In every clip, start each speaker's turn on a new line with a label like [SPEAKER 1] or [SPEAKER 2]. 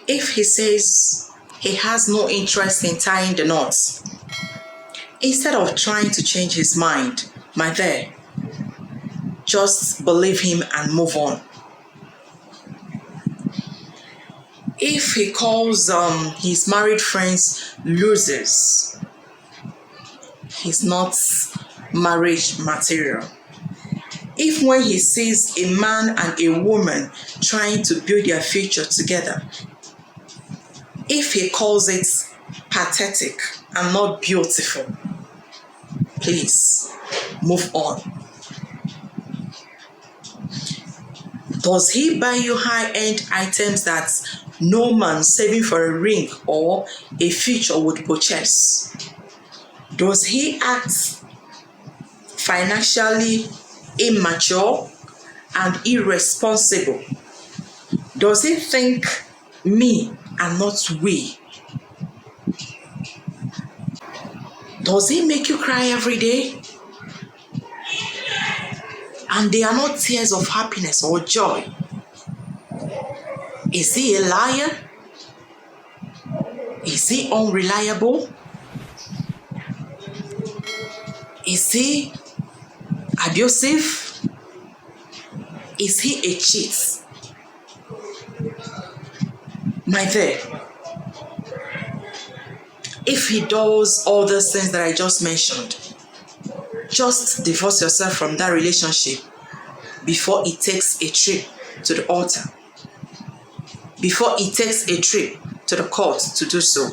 [SPEAKER 1] If he says he has no interest in tying the knots, instead of trying to change his mind, my dear, just believe him and move on. If he calls his married friends losers, he's not marriage material. If when he sees a man and a woman trying to build their future together, if he calls it pathetic and not beautiful, please move on. Does he buy you high-end items that no man saving for a ring or a future would purchase? Does he act financially immature and irresponsible? Does he think me and not we? Does he make you cry every day? And they are not tears of happiness or joy. Is he a liar? Is he unreliable? Is he abusive? Is he a cheat? My dear, if he does all the things that I just mentioned, just divorce yourself from that relationship before it takes a trip to the altar, before it takes a trip to the court to do so.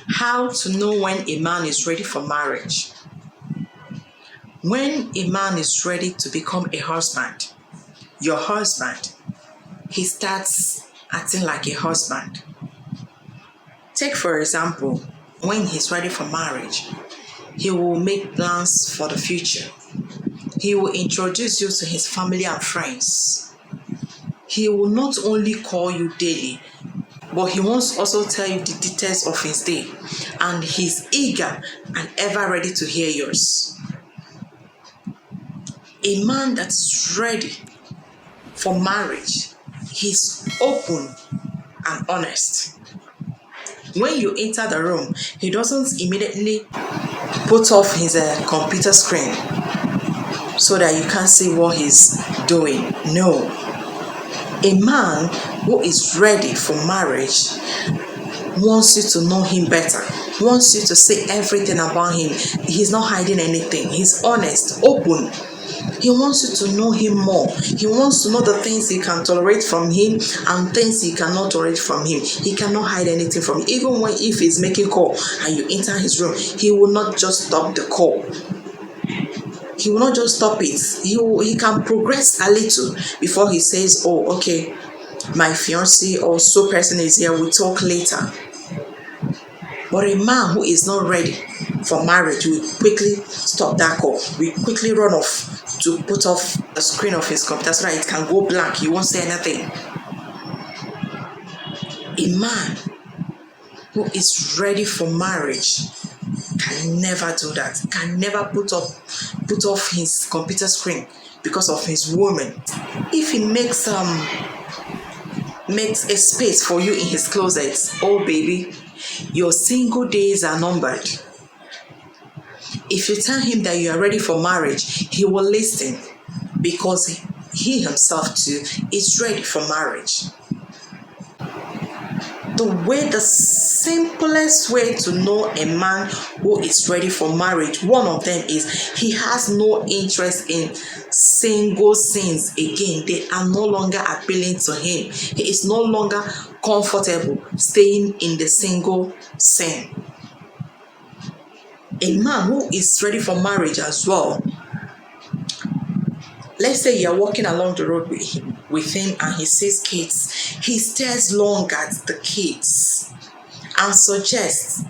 [SPEAKER 1] How to know when a man is ready for marriage? When a man is ready to become a husband, your husband, he starts acting like a husband. Take for example, when he's ready for marriage, he will make plans for the future. He will introduce you to his family and friends. He will not only call you daily, but he wants also tell you the details of his day, and he's eager and ever ready to hear yours. A man that's ready for marriage, he's open and honest. When you enter the room, he doesn't immediately put off his computer screen so that you can't see what he's doing. No. A man who is ready for marriage wants you to know him better, wants you to say everything about him. He's not hiding anything. He's honest, open. He wants you to know him more. He wants to know the things you can tolerate from him and things you cannot tolerate from him. He cannot hide anything from you. Even if he's making call and you enter his room, he will not just stop the call. He will not just stop it. He can progress a little before he says, oh, okay, my fiancé or so person is here, we'll talk later. But a man who is not ready for marriage will quickly stop that call. We quickly run off to put off the screen of his computer so that it can go blank. He won't say anything. A man who is ready for marriage can never do that. Can never put off his computer screen because of his woman. If he makes a space for you in his closet, oh baby, your single days are numbered. If you tell him that you are ready for marriage, he will listen because he himself too is ready for marriage. The simplest way to know a man who is ready for marriage, one of them is he has no interest in single sins again. They are no longer appealing to him. He is no longer comfortable staying in the single sin. A man who is ready for marriage as well, let's say you're walking along the road with him and he sees kids, he stares long at the kids and suggests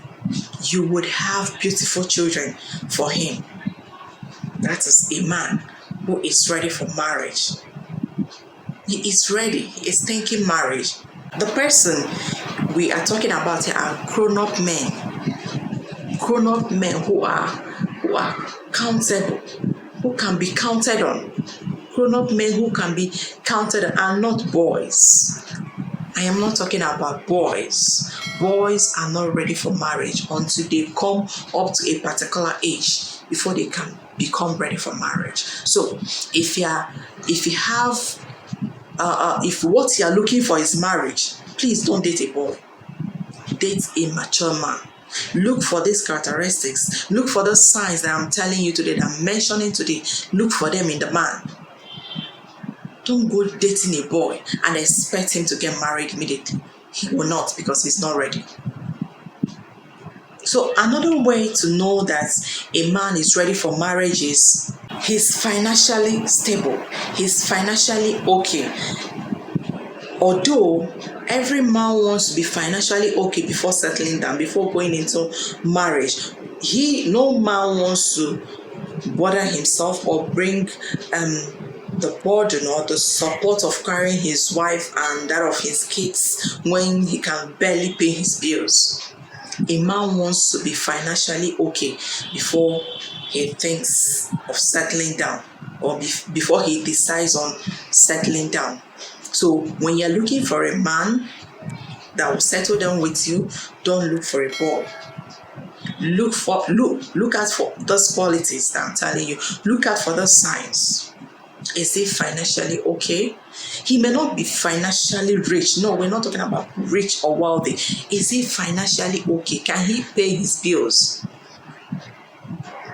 [SPEAKER 1] you would have beautiful children for him. That is a man who is ready for marriage. He is ready. He is thinking marriage. The person we are talking about here are grown-up men. Grown-up men who are accountable, who can be counted on. Grown-up men who can be counted on are not boys. I am not talking about boys. Boys are not ready for marriage until they come up to a particular age before they can become ready for marriage. So if what you are looking for is marriage, please don't date a boy. Date a mature man. Look for these characteristics. Look for those signs that I'm telling you today, that I'm mentioning today. Look for them in the man. Don't go dating a boy and expect him to get married immediately. He will not, because he's not ready. So another way to know that a man is ready for marriage is he's financially stable. He's financially okay. Although every man wants to be financially okay before settling down, before going into marriage, no man wants to bother himself or bring the burden or the support of carrying his wife and that of his kids when he can barely pay his bills. A man wants to be financially okay before he thinks of settling down, or before he decides on settling down. So when you're looking for a man that will settle down with you, don't look for a boy. Look out for those qualities that I'm telling you. Look out for those signs. Is he financially okay? He may not be financially rich. No, we're not talking about rich or wealthy. Is he financially okay? Can he pay his bills?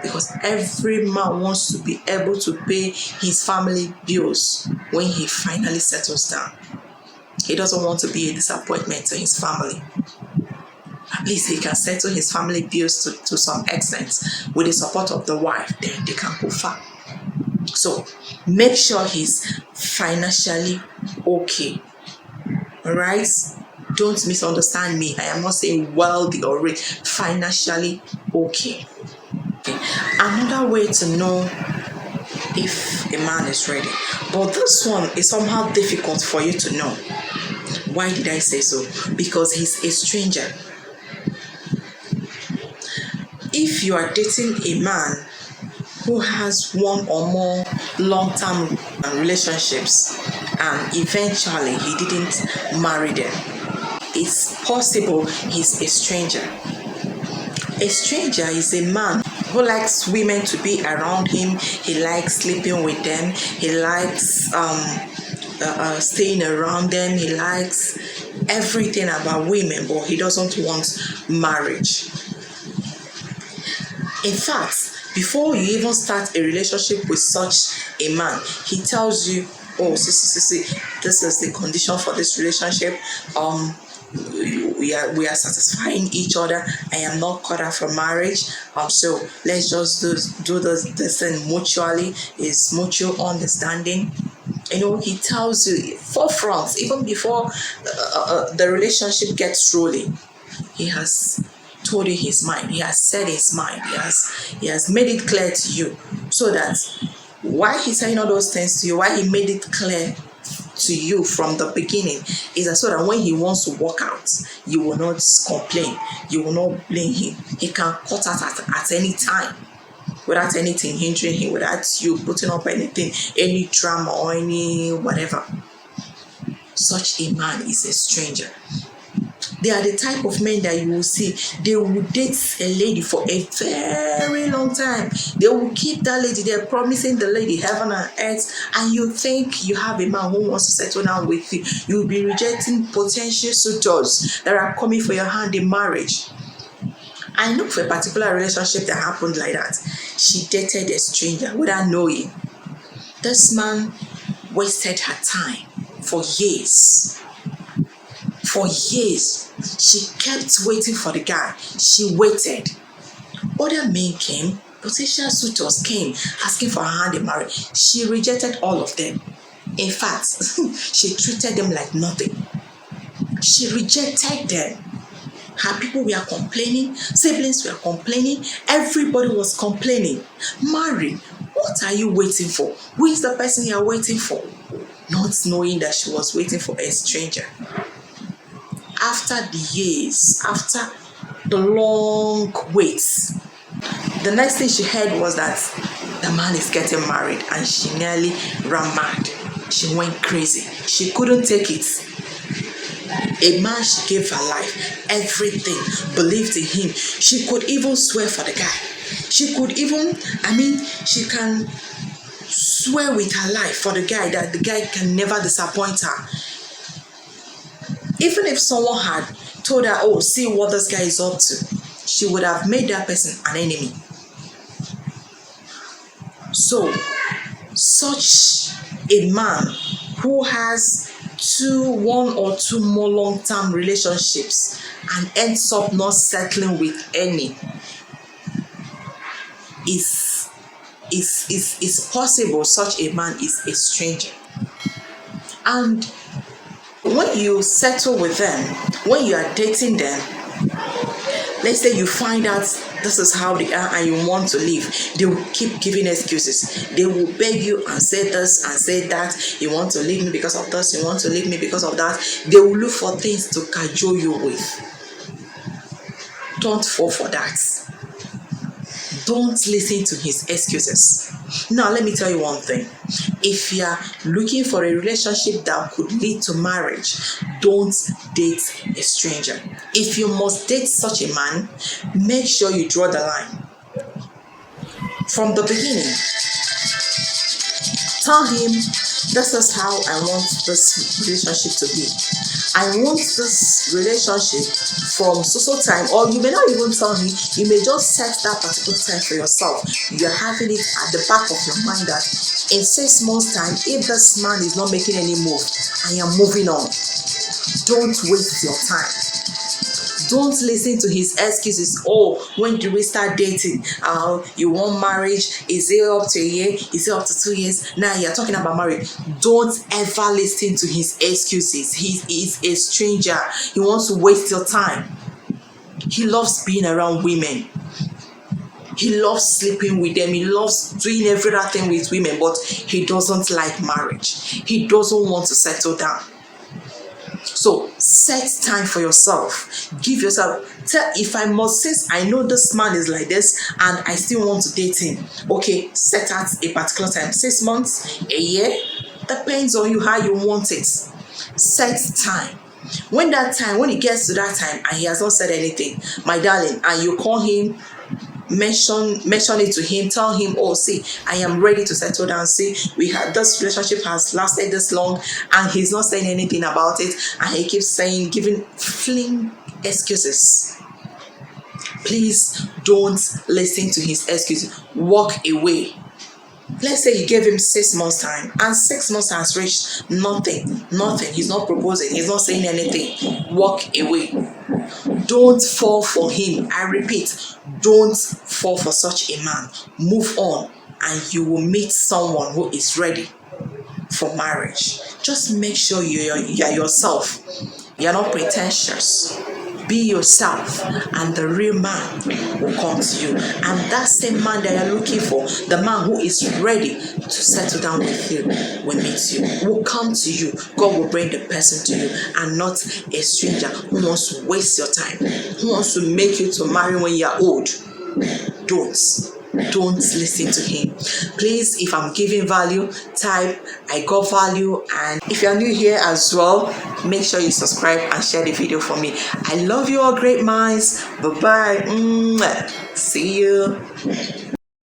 [SPEAKER 1] Because every man wants to be able to pay his family bills when he finally settles down. He doesn't want to be a disappointment to his family. At least he can settle his family bills to some extent with the support of the wife. Then they can go far. So make sure he's financially okay. All right? Don't misunderstand me. I am not saying wealthy or rich. Financially okay. Another way to know if a man is ready, but this one is somehow difficult for you to know. Why did I say so? Because he's a stranger. If you are dating a man who has one or more long-term relationships and eventually he didn't marry them, it's possible he's a stranger. A stranger is a man who likes women to be around him. He likes sleeping with them. He likes staying around them. He likes everything about women, but he doesn't want marriage. In fact, before you even start a relationship with such a man, he tells you, oh, see, this is the condition for this relationship. We are satisfying each other. I am not cut out for marriage. So let's just do this thing mutually. It's mutual understanding. He tells you forefront, even before the relationship gets rolling. He has told you his mind. He has said his mind. He has made it clear to you, so that why he's saying all those things to you, why he made it clear to you from the beginning, is that so that when he wants to walk out, you will not complain, you will not blame him. He can cut out at any time without anything hindering him, without you putting up anything, any drama or any whatever. Such a man is a stranger. They are the type of men that you will see. They will date a lady for a very long time. They will keep that lady. They're promising the lady heaven and earth. And you think you have a man who wants to settle down with you. You'll be rejecting potential suitors that are coming for your hand in marriage. I know for a particular relationship that happened like that. She dated a stranger without knowing. This man wasted her time for years. For years, she kept waiting for the guy. She waited. Other men came, potential suitors came, asking for her hand in marriage. She rejected all of them. In fact, she treated them like nothing. She rejected them. Her people were complaining, siblings were complaining, everybody was complaining. Marry, what are you waiting for? Who is the person you are waiting for? Not knowing that she was waiting for a stranger. After the years, after the long waits, The next thing she heard was that the man is getting married, and she nearly ran mad. She went crazy. She couldn't take it. A man she gave her life, everything, believed in him. She could even swear for the guy. She could even, she can swear with her life for the guy that the guy can never disappoint her. Even if someone had told her, oh, see what this guy is up to, she would have made that person an enemy. So, such a man who has one or two more long-term relationships and ends up not settling with any is possible. Such a man is a stranger. And when you settle with them, when you are dating them, let's say you find out this is how they are and you want to leave, they will keep giving excuses. They will beg you and say this and say that. You want to leave me because of this, you want to leave me because of that. They will look for things to cajole you with. Don't fall for that. Don't listen to his excuses. Now, let me tell you one thing. If you are looking for a relationship that could lead to marriage, don't date a stranger. If you must date such a man, make sure you draw the line. From the beginning, tell him, this is how I want this relationship to be. I want this relationship from so time, or you may not even tell him, you may just set that particular time for yourself. You're having it at the back of your mind that in 6 months' time, if this man is not making any move, I am moving on. Don't waste your time. Don't listen to his excuses. Oh, when do we start dating? You want marriage? Is it up to a year? Is it up to 2 years? Now you're talking about marriage. Don't ever listen to his excuses. He is a stranger. He wants to waste your time. He loves being around women. He loves sleeping with them. He loves doing everything with women, but he doesn't like marriage. He doesn't want to settle down. So set time for yourself. Give yourself, if I must say, I know this man is like this and I still want to date him. Okay, set out a particular time, 6 months, a year, depends on you how you want it. Set time. When it gets to that time and he has not said anything, my darling, and you call him, mention it to him, tell him, oh, see, I am ready to settle down. See, this relationship has lasted this long and he's not saying anything about it, and he keeps fling excuses. Please don't listen to his excuses. Walk away. Let's say you gave him 6 months time and 6 months has reached nothing. He's not proposing, he's not saying anything. Walk away. Don't fall for him. I repeat, don't fall for such a man. Move on and you will meet someone who is ready for marriage. Just make sure you're yourself. You're not pretentious. Be yourself and the real man will come to you. And that same man that you're looking for, the man who is ready to settle down with you, will meet you, will come to you. God will bring the person to you and not a stranger who wants to waste your time, who wants to make you to marry when you're old. Don't listen to him. Please, if I'm giving value, type I got value. And if you're new here as well, make sure you subscribe and share the video for me. I love you all, great minds. Bye bye. See you.